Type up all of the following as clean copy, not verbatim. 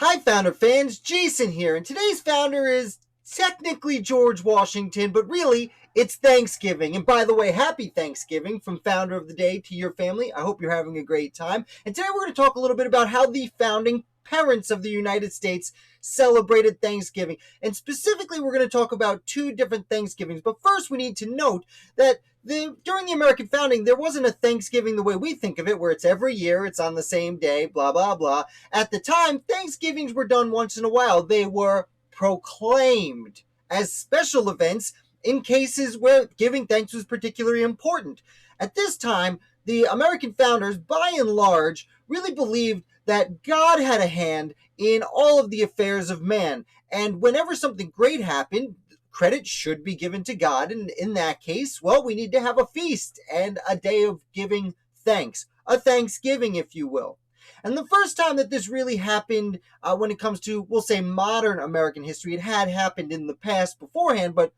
Hi, Founder fans. Jason here, and today's founder is technically George Washington, but really, it's Thanksgiving. And by the way, happy Thanksgiving from Founder of the Day to your family. I hope you're having a great time. And today we're going to talk a little bit about how the founding parents of the United States celebrated Thanksgiving. And specifically, we're going to talk about two different Thanksgivings. But first, we need to note that during the American founding, there wasn't a Thanksgiving the way we think of it, where it's every year, it's on the same day, blah, blah, blah. At the time, Thanksgivings were done once in a while. They were proclaimed as special events in cases where giving thanks was particularly important. At this time, the American founders, by and large, really believed that God had a hand in all of the affairs of man. And whenever something great happened, credit should be given to God. And in that case, well, we need to have a feast and a day of giving thanks, a Thanksgiving, if you will. And the first time that this really happened when it comes to, we'll say, modern American history, it had happened in the past beforehand, but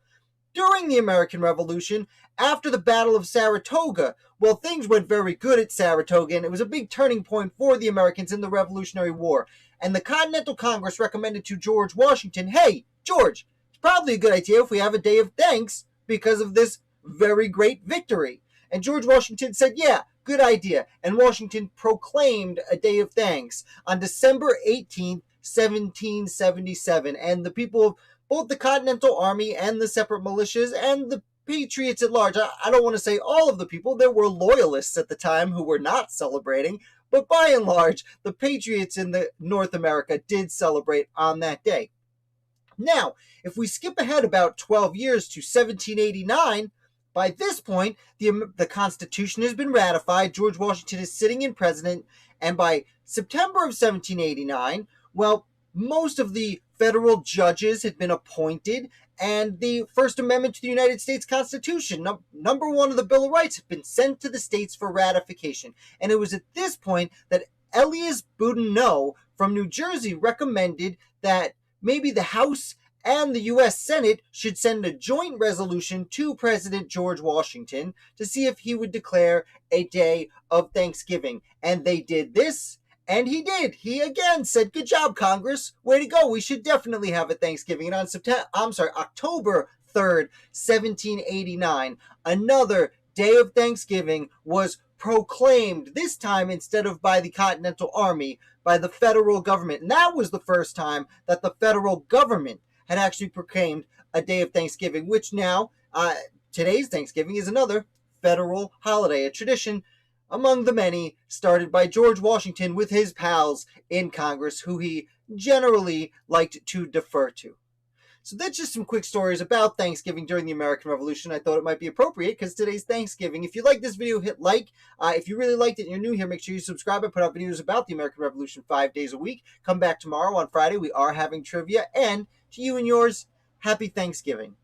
during the American Revolution, after the Battle of Saratoga, well, things went very good at Saratoga, and it was a big turning point for the Americans in the Revolutionary War. And the Continental Congress recommended to George Washington, hey, George, it's probably a good idea if we have a day of thanks because of this very great victory. And George Washington said, yeah, good idea. And Washington proclaimed a day of thanks on December 18th, 1777. And the people of both the Continental Army and the separate militias and the patriots at large, I don't want to say all of the people, there were loyalists at the time who were not celebrating, but by and large, the patriots in North America did celebrate on that day. Now, if we skip ahead about 12 years to 1789, by this point, the Constitution has been ratified, George Washington is sitting in president, and by September of 1789, well, most of the federal judges had been appointed, and the First Amendment to the United States Constitution, number one of the Bill of Rights, had been sent to the states for ratification. And it was at this point that Elias Boudinot from New Jersey recommended that maybe the House and the U.S. Senate should send a joint resolution to President George Washington to see if he would declare a day of Thanksgiving. And they did this. And he did. He again said, good job, Congress. Way to go. We should definitely have a Thanksgiving. And on October 3rd, 1789, another day of Thanksgiving was proclaimed, this time instead of by the Continental Army, by the federal government. And that was the first time that the federal government had actually proclaimed a day of Thanksgiving, which now, today's Thanksgiving is another federal holiday, a tradition among the many started by George Washington with his pals in Congress, who he generally liked to defer to. So that's just some quick stories about Thanksgiving during the American Revolution. I thought it might be appropriate because today's Thanksgiving. If you like this video, hit like. If you really liked it and you're new here, make sure you subscribe. I put out videos about the American Revolution 5 days a week. Come back tomorrow on Friday. We are having trivia. And to you and yours, happy Thanksgiving.